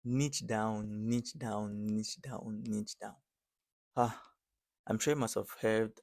Niche down, niche down, niche down, niche down. Ah, I'm sure you must have heard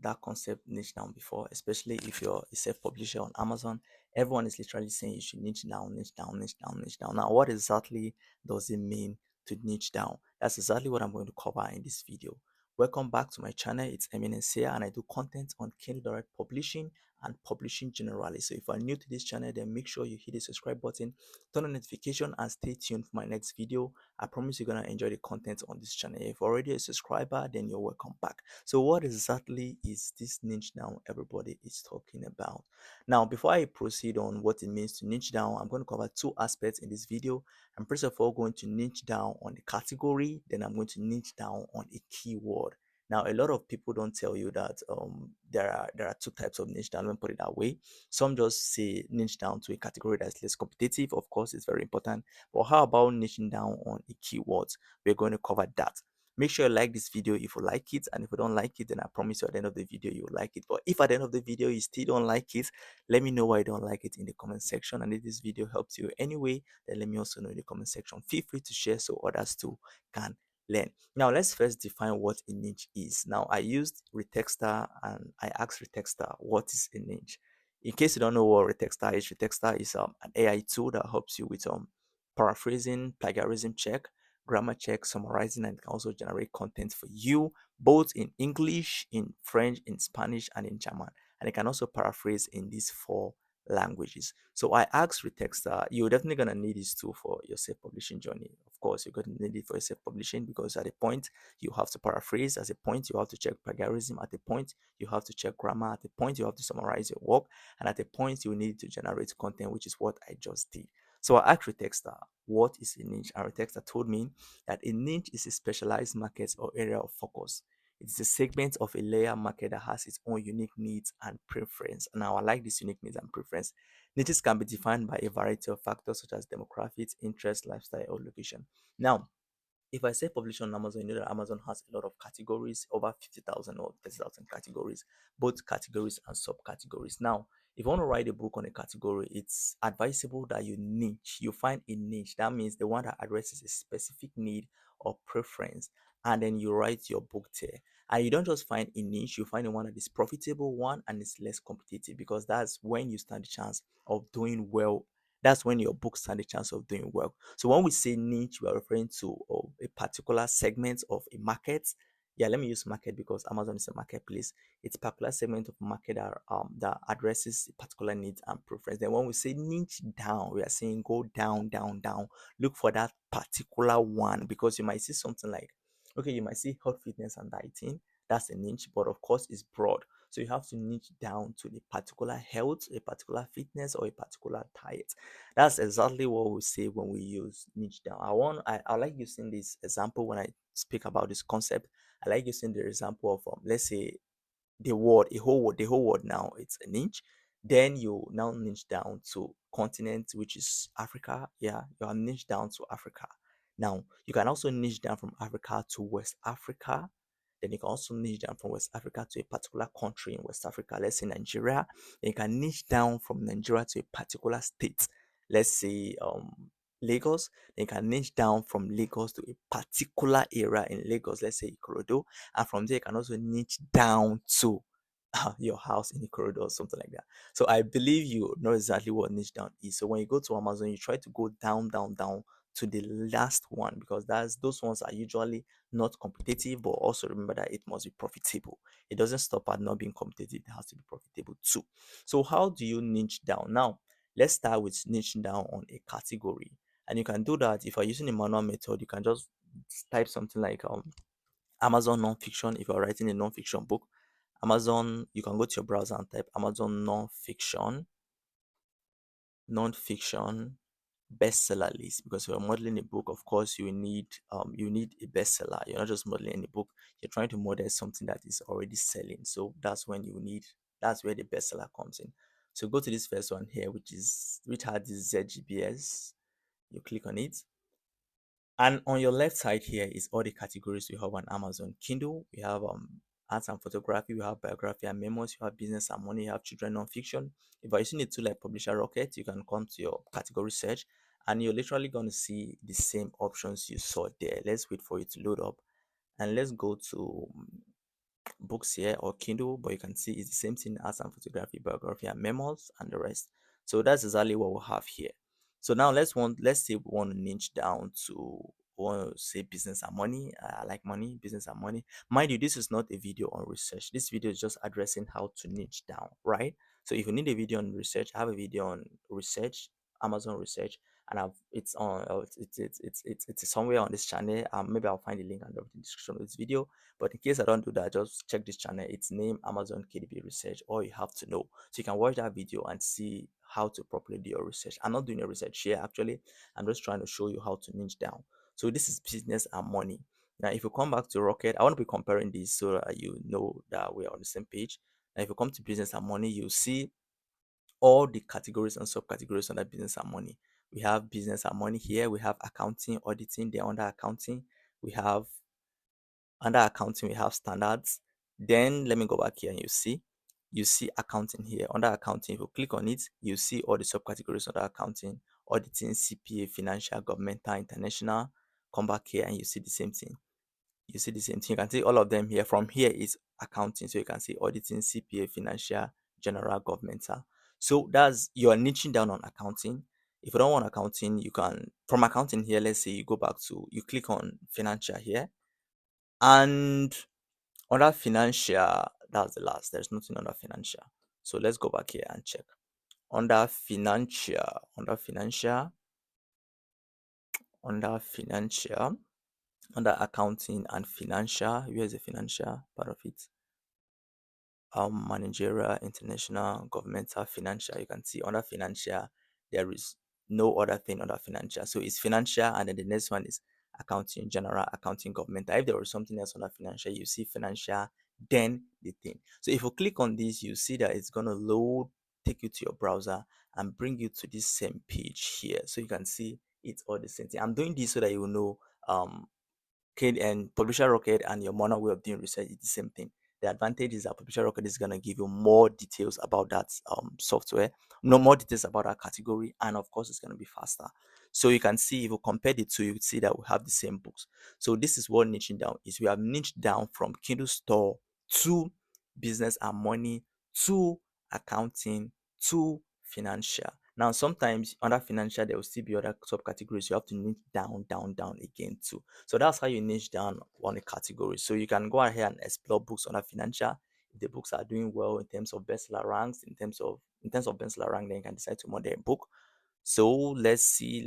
that concept niche down before, especially if you're a self-publisher on Amazon. Everyone is literally saying you should niche down, niche down, niche down, niche down. Now, what exactly does it mean to niche down? That's exactly what I'm going to cover in this video. Welcome back to my channel. It's Eminence here, and I do content on Kindle Direct Publishing and publishing generally. So if you're new to this channel, then make sure you hit the subscribe button, turn on notification, and stay tuned for my next video. I promise you're gonna enjoy the content on this channel. If you're already a subscriber, then you're welcome back. So what exactly is this niche down everybody is talking about? Now, before I proceed on what it means to niche down, I'm going to cover two aspects in this video. I'm first of all going to niche down on the category, then I'm going to niche down on a keyword. Now, a lot of people don't tell you that there are two types of niche down. Let me put it that way. Some just say niche down to a category that's less competitive. Of course, it's very important. But how about niching down on a keyword? We're going to cover that. Make sure you like this video if you like it, and if you don't like it, then I promise you at the end of the video you'll like it. But if at the end of the video you still don't like it, let me know why you don't like it in the comment section. And if this video helps you anyway, then let me also know in the comment section. Feel free to share so others too can learn. Now let's first define what a niche is. Now I used Retexter and I asked Retexter what is a niche. In case you don't know what Retexter is an AI tool that helps you with paraphrasing, plagiarism check, grammar check, summarizing, and it can also generate content for you both in English, in French, in Spanish, and in German. And it can also paraphrase in these four languages. So I asked Retexter, you're definitely gonna need this tool for your self-publishing journey. Of course, you're gonna need it for your self-publishing because at a point you have to paraphrase, at a point you have to check plagiarism, at a point you have to check grammar, at a point you have to summarize your work, and at a point you need to generate content, which is what I just did. So I asked Retexter, what is a niche? And Retexter told me that a niche is a specialized market or area of focus. It's a segment of a layer market that has its own unique needs and preference. And now I like this unique needs and preference. Niches can be defined by a variety of factors such as demographics, interest, lifestyle, or location. Now, if I say publish on Amazon, you know that Amazon has a lot of categories, over 50,000 or 30,000 categories, both categories and subcategories. Now, if you want to write a book on a category, it's advisable that you niche. You find a niche. That means the one that addresses a specific need or preference, and then you write your book there. And you don't just find a niche, you find the one that is profitable one and is less competitive, because that's when you stand the chance of doing well. That's when your book stand a chance of doing well. So when we say niche, we are referring to a particular segment of a market. Yeah, let me use market because Amazon is a marketplace. It's a particular segment of market that addresses a particular need and preference. Then when we say niche down, we are saying go down, down, down. Look for that particular one, because you might see something like, okay, you might see health, fitness, and dieting. That's a niche, but of course it's broad. So you have to niche down to the particular health, a particular fitness, or a particular diet. That's exactly what we say when we use niche down. I like using this example when I speak about this concept. I like using the example of let's say the whole world now it's a niche. Then you now niche down to continent, which is Africa. Yeah, you are niche down to Africa. Now you can also niche down from Africa to West Africa. Then you can also niche down from West Africa to a particular country in West Africa, let's say Nigeria. Then you can niche down from Nigeria to a particular state, let's say Lagos. Then you can niche down from Lagos to a particular area in Lagos, let's say Ikorodu. And from there you can also niche down to your house in the corridor or something like that. So I believe you know exactly what niche down is. So when you go to Amazon, you try to go down, down, down to the last one, because those ones are usually not competitive, but also remember that it must be profitable. It doesn't stop at not being competitive, it has to be profitable too. So how do you niche down? Now let's start with niching down on a category. And you can do that if you're using a manual method. You can just type something like Amazon non-fiction. If you're writing a non-fiction book, Amazon, you can go to your browser and type Amazon non-fiction bestseller list, because if you're modeling a book, of course you need a bestseller. You're not just modeling a book, you're trying to model something that is already selling. So that's where the bestseller comes in. So go to this first one here, which had this ZGBS. You click on it, and on your left side here is all the categories we have on Amazon Kindle. We have arts and photography, we have biography and memoirs, you have business and money, you have children non-fiction. If you're using a tool like Publisher Rocket, you can come to your category search and you're literally going to see the same options you saw there. Let's wait for it to load up, and let's go to books here or Kindle, but you can see it's the same thing as and photography, biography, and memos and the rest. So that's exactly what we'll have here. So now let's say we want to niche down to, want to say business and money. I like money, business and money. Mind you, this is not a video on research. This video is just addressing how to niche down, right? So if you need a video on research, I have a video on research, Amazon research, and I've it's on it's somewhere on this channel. Maybe I'll find the link and the description of this video, but in case I don't do that, just check this channel. It's named Amazon KDB Research. All you have to know. So you can watch that video and see how to properly do your research. I'm not doing a research here actually. I'm just trying to show you how to niche down. So this is business and money. Now, if you come back to Rocket, I want to be comparing this so that you know that we're on the same page. Now, if you come to business and money, you see all the categories and subcategories under business and money. We have business and money here. We have accounting, auditing. They're under accounting. We have under accounting, we have standards. Then let me go back here and you see accounting here. Under accounting, if you click on it, you see all the subcategories under accounting: auditing, CPA, financial, governmental, international. Come back here and you see the same thing. You see the same thing. You can see all of them here. From here is accounting. So you can see auditing, CPA, financial, general, governmental. So that's, you're niching down on accounting. If you don't want accounting, you can, from accounting here, let's say you go back to, you click on financial here, and under financial, that's the last. There's nothing under financial. So let's go back here and check. Under financial, under accounting and financial, where's the financial part of it? Managerial, international, governmental, financial. You can see under financial, there is no other thing under financial. So it's financial, and then the next one is accounting, general, accounting, governmental. If there was something else under financial, you see financial, then the thing. So if you click on this, you see that it's gonna load, take you to your browser, and bring you to this same page here. So you can see it's all the same thing. I'm doing this so that you will know Kid and Publisher Rocket and your manual way of doing research is the same thing. The advantage is that Publisher Rocket is going to give you more details about that software, no more details about that category, and of course, it's going to be faster. So you can see, if you compare the two, you would see that we have the same books. So this is what niching down is. We have niched down from Kindle Store to business and money to accounting to financial. Now, sometimes under financial, there will still be other subcategories. You have to niche down, down, down again too. So that's how you niche down on a category. So you can go ahead and explore books under financial. If the books are doing well in terms of bestseller ranks, in terms of bestseller rank, then you can decide to model a book. So let's see.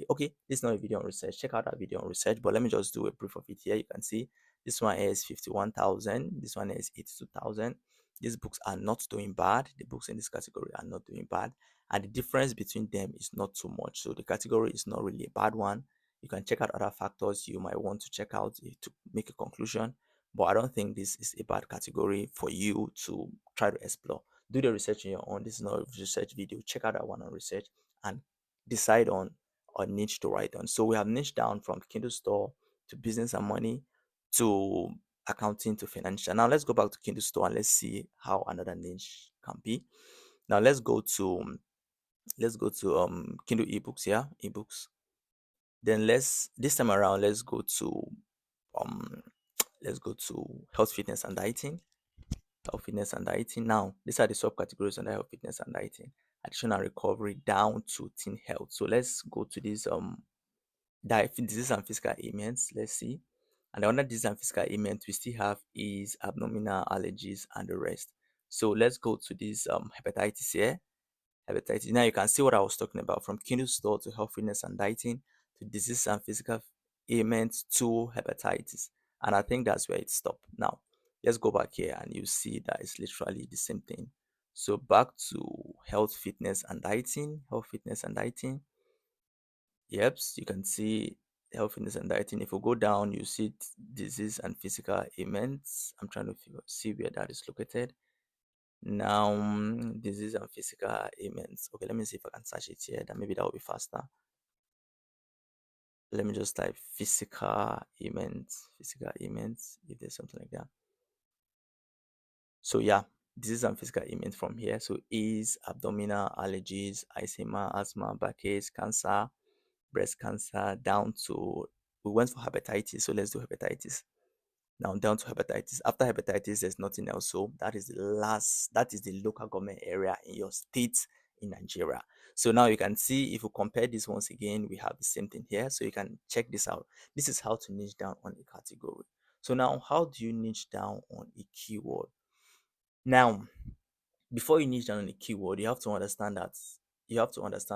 Okay, this is not a video on research. Check out that video on research, but let me just do a brief of it here. You can see this one is 51,000, this one is 82,000. These books are not doing bad. The books in this category are not doing bad, and the difference between them is not too much. So the category is not really a bad one. You can check out other factors you might want to check out to make a conclusion, but I don't think this is a bad category for you to try to explore. Do the research on your own. This is not a research video. Check out that one on research and decide on a niche to write on. So we have niche down from Kindle Store to business and money to accounting to financial. Now let's go back to Kindle Store and let's see how another niche can be. Now let's go to Kindle ebooks here, ebooks. Then this time around um let's go to health, fitness, and dieting. Health, fitness, and dieting. Now, these are the subcategories under health, fitness, and dieting. Additional recovery down to teen health. So let's go to this diet, disease and physical ailments. Let's see. And under disease and physical ailments, we still have is abdominal allergies and the rest. So let's go to this hepatitis here. Hepatitis. Now you can see what I was talking about, from Kindle Store to health, fitness, and dieting to disease and physical ailments to hepatitis. And I think that's where it stopped. Now let's go back here and you see that it's literally the same thing. So back to health, fitness, and dieting. Health, fitness, and dieting. Yep, you can see health, fitness, and dieting. If you go down, you see disease and physical ailments. I'm trying to see where that is located. Now, disease and physical ailments. Okay, let me see if I can search it here. Then maybe that will be faster. Let me just type physical ailments, if there's something like that. So yeah, disease and physical ailment from here. So is abdominal allergies, eczema, asthma, backache, cancer, breast cancer, down to we went for hepatitis. So let's do hepatitis. Now down to hepatitis. After hepatitis, there's nothing else. So that is the last, that is the local government area in your state in Nigeria. So now you can see if you compare this once again, we have the same thing here. So you can check this out. This is how to niche down on a category. So now how do you niche down on a keyword? Now, before you niche down on a keyword, you have to understand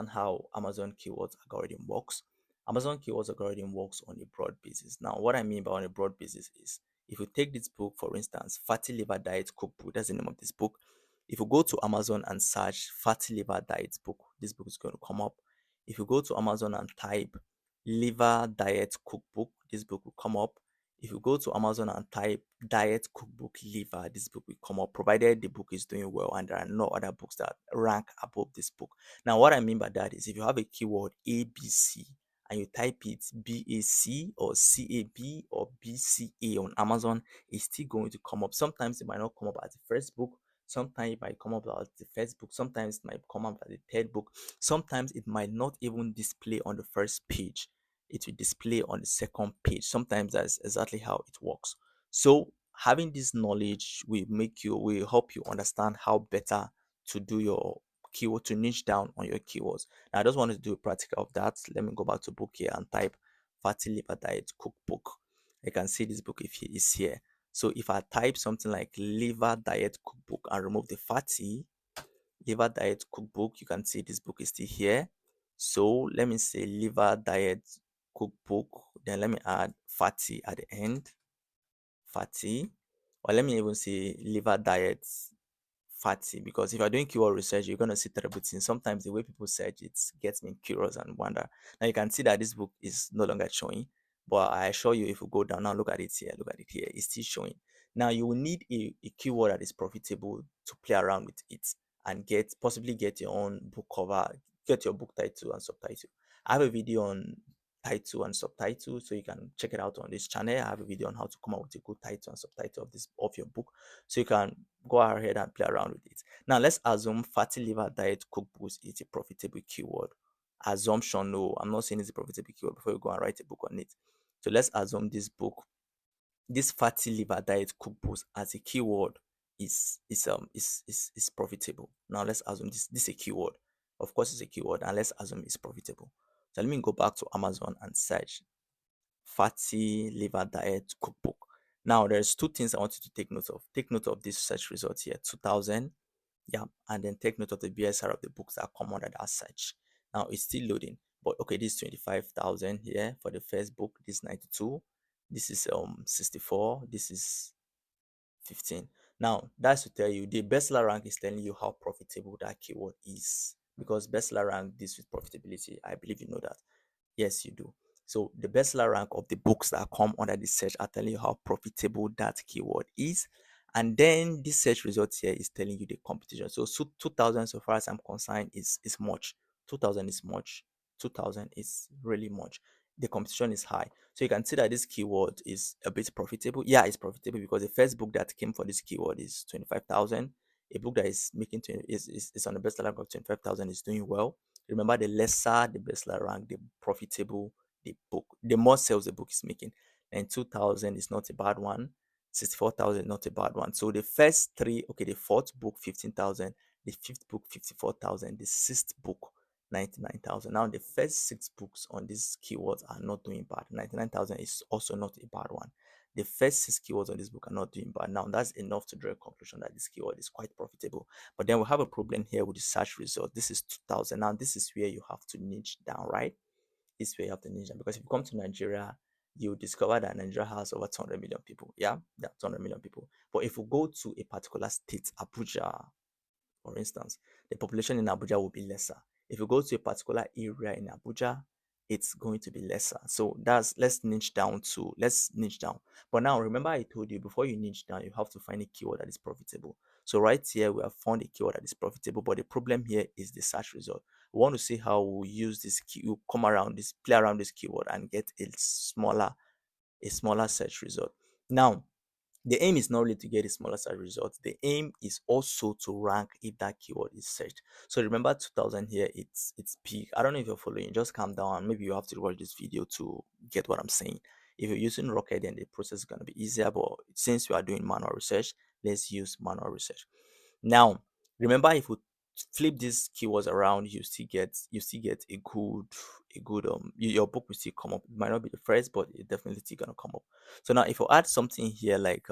how Amazon keywords algorithm works. Amazon keywords algorithm works on a broad basis. Now, what I mean by on a broad basis is if you take this book, for instance, Fatty Liver Diet Cookbook, that's the name of this book. If you go to Amazon and search Fatty Liver Diet book, this book is going to come up. If you go to Amazon and type Liver Diet Cookbook, this book will come up. If you go to Amazon and type diet cookbook liver, this book will come up, provided the book is doing well and there are no other books that rank above this book. Now, what I mean by that is if you have a keyword ABC and you type it BAC or CAB or BCA on Amazon, it's still going to come up. Sometimes it might not come up as the first book. Sometimes it might come up as the first book. Sometimes it might come up as the third book. Sometimes it might not even display on the first page. It will display on the second page. Sometimes that's exactly how it works. So having this knowledge will help you understand how better to do your keyword, to niche down on your keywords. Now I just wanted to do a practical of that. Let me go back to book here and type Fatty Liver Diet Cookbook. I can see this book if it is here. So if I type something like liver diet cookbook and remove the fatty, liver diet cookbook, you can see this book is still here. So let me say liver diet cookbook, then let me add fatty at the end, fatty, or let me even say liver diet fatty, because if you're doing keyword research, you're going to see terrible things. Sometimes the way people search it gets me curious and wonder. Now you can see that this book is no longer showing, but I assure you, if you go down now, look at it here, look at it here, it's still showing. Now you will need a keyword that is profitable to play around with it and possibly get your own book cover, get your book title and subtitle. I have a video on title and subtitle, so you can check it out on this channel. I have a video on how to come up with a good title and subtitle of your book, so you can go ahead and play around with it. Now let's assume fatty liver diet cookbooks is a profitable keyword. Assumption, no, I'm not saying it's a profitable keyword before you go and write a book on it. So let's assume this fatty liver diet cookbooks as a keyword is profitable. Now let's assume this is a keyword. Of course, it's a keyword, and let's assume it's profitable. So let me go back to Amazon and search fatty liver diet cookbook. Now there's two things I want you to take note of. Take note of this search result here, 2000. Yeah, and then take note of the BSR of the books that come under that search. Now it's still loading, but okay, this is 25,000 here for the first book. This is 92. This is 64. This is 15. Now that's to tell you the bestseller rank is telling you how profitable that keyword is, because bestseller rank deals with profitability. I believe you know that. Yes, you do. So the bestseller rank of the books that come under the search are telling you how profitable that keyword is. And then this search result here is telling you the competition. So 2000, so far as I'm concerned, is much. 2000 is much. 2000 is really much. The competition is high. So you can see that this keyword is a bit profitable. Yeah, it's profitable because the first book that came for this keyword is 25,000. A book that is making 20 is on the bestseller rank of 25,000 is doing well. Remember, the lesser the bestseller rank, the profitable the book, the more sales the book is making. And 2000 is not a bad one. 64,000 is not a bad one. So the first three, okay, the fourth book 15,000, the fifth book 54,000, the sixth book 99,000. Now the first six books on these keywords are not doing bad. 99,000 is also not a bad one. The first six keywords on this book are not doing bad. Now that's enough to draw a conclusion that this keyword is quite profitable. But then we have a problem here with the search result. This is 2000. Now this is where you have to niche down, right? This is where you have to niche down, because if you come to Nigeria, you discover that Nigeria has over 200 million people. Yeah, 200 million people. But if you go to a particular state, Abuja, for instance, the population in Abuja will be lesser. If you go to a particular area in Abuja, it's going to be lesser. So let's niche down. But now remember, I told you before you niche down, you have to find a keyword that is profitable. So right here, we have found a keyword that is profitable, but the problem here is the search result. We want to see how we use this play around this keyword and get a smaller search result. Now, The aim is not really to get the smaller search results. The aim is also to rank if that keyword is searched. So remember 2000 here, it's peak. I don't know if you're following, just calm down. Maybe you have to watch this video to get what I'm saying. If you're using Rocket, then the process is going to be easier. But since we are doing manual research, let's use manual research. Now, remember, if we flip these keywords around, you still get a good your book will still come up. It might not be the first, but it definitely still gonna come up. So now if you add something here like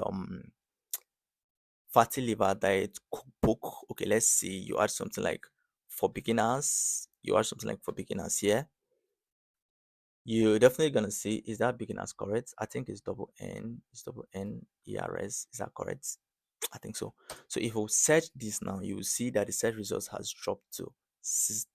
fatty liver diet cookbook, okay, let's see, you add something like for beginners, here, you're definitely gonna see, is that beginners correct? I think it's double N, is that correct? I think so. So if you search this now, you will see that the search results has dropped to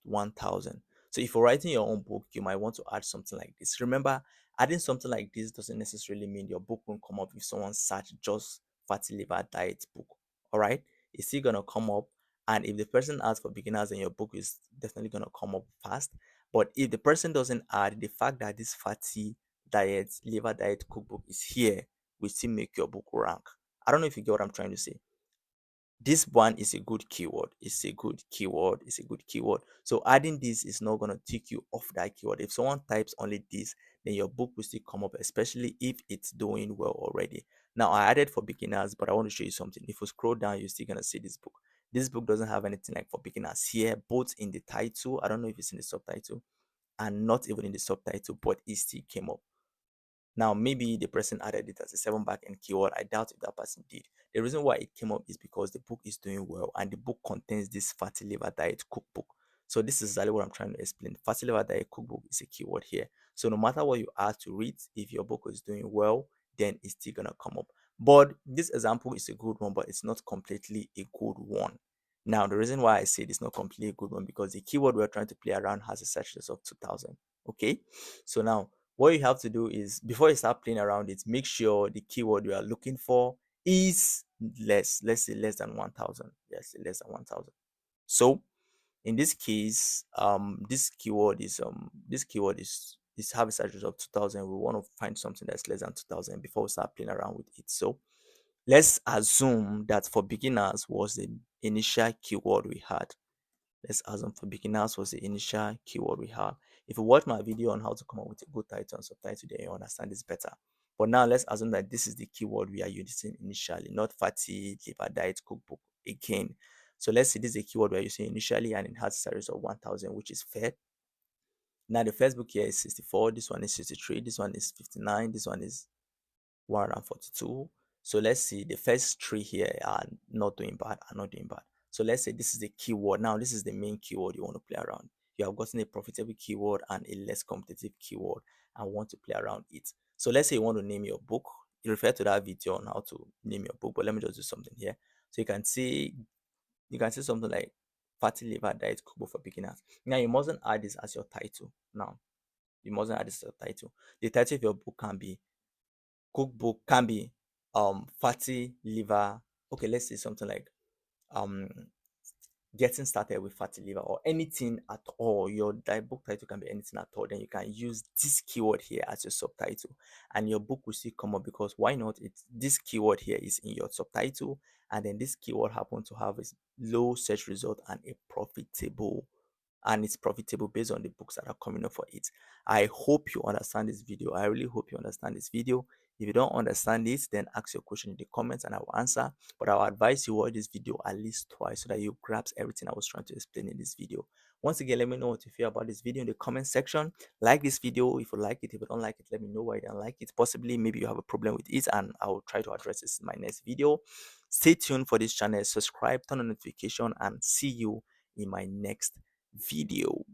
1,000. So if you're writing your own book, you might want to add something like this. Remember, adding something like this doesn't necessarily mean your book won't come up if someone search just fatty liver diet book. All right, it's still gonna come up, and if the person adds for beginners, then your book is definitely gonna come up fast. But if the person doesn't add, the fact that this fatty diet liver diet cookbook is here will still make your book rank. I don't know if you get what I'm trying to say. This one is a good keyword. It's a good keyword. It's a good keyword. So adding this is not going to take you off that keyword. If someone types only this, then your book will still come up, especially if it's doing well already. Now I added for beginners, but I want to show you something. If you scroll down, you're still going to see this book. This book doesn't have anything like for beginners here, both in the title. I don't know if it's in the subtitle, and not even in the subtitle, but it still came up. Now, maybe the person added it as a 7 backend keyword. I doubt if that person did. The reason why it came up is because the book is doing well and the book contains this fatty liver diet cookbook. So this is exactly what I'm trying to explain. Fatty liver diet cookbook is a keyword here. So no matter what you add to read, if your book is doing well, then it's still gonna come up. But this example is a good one, but it's not completely a good one. Now, the reason why I say it's not completely a good one because the keyword we're trying to play around has a search result of 2000. Okay, so now what you have to do is before you start playing around it, make sure the keyword you are looking for is less, let's say less than 1000. Yes, less than 1000. So in this case, this keyword is have a search result of 2000. We want to find something that's less than 2000 before we start playing around with it. So let's assume that for beginners was the initial keyword we had. Let's assume for beginners was the initial keyword we have. If you watch my video on how to come up with a good title and subtitle, then you understand this better. But now let's assume that this is the keyword we are using initially, not fatty liver diet cookbook again. So let's say this is a keyword we are using initially and it has a series of 1000, which is fair. Now the first book here is 64, this one is 63, this one is 59, this one is 142. So let's see, the first three here are not doing bad, So let's say this is the keyword. Now this is the main keyword you want to play around. You have gotten a profitable keyword and a less competitive keyword and want to play around it. So let's say you want to name your book. You refer to that video on how to name your book, but let me just do something here. So you can see something like fatty liver diet cookbook for beginners. Now you mustn't add this as your title. Now you mustn't add this as your title. The title of your book can be cookbook, can be fatty liver. Okay, let's say something like um getting started with fatty liver or anything at all. Your book title can be anything at all. Then you can use this keyword here as your subtitle, and your book will still come up because why not? It's this keyword here is in your subtitle, and then this keyword happen to have a low search result and it's profitable based on the books that are coming up for it. I hope you understand this video. I really hope you understand this video. If you don't understand this, then ask your question in the comments and I will answer. But I will advise you watch this video at least twice so that you grasp everything I was trying to explain in this video. Once again, let me know what you feel about this video in the comment section. Like this video if you like it. If you don't like it, let me know why you don't like it. Possibly, maybe you have a problem with it and I will try to address this in my next video. Stay tuned for this channel. Subscribe, turn on notification, and see you in my next video.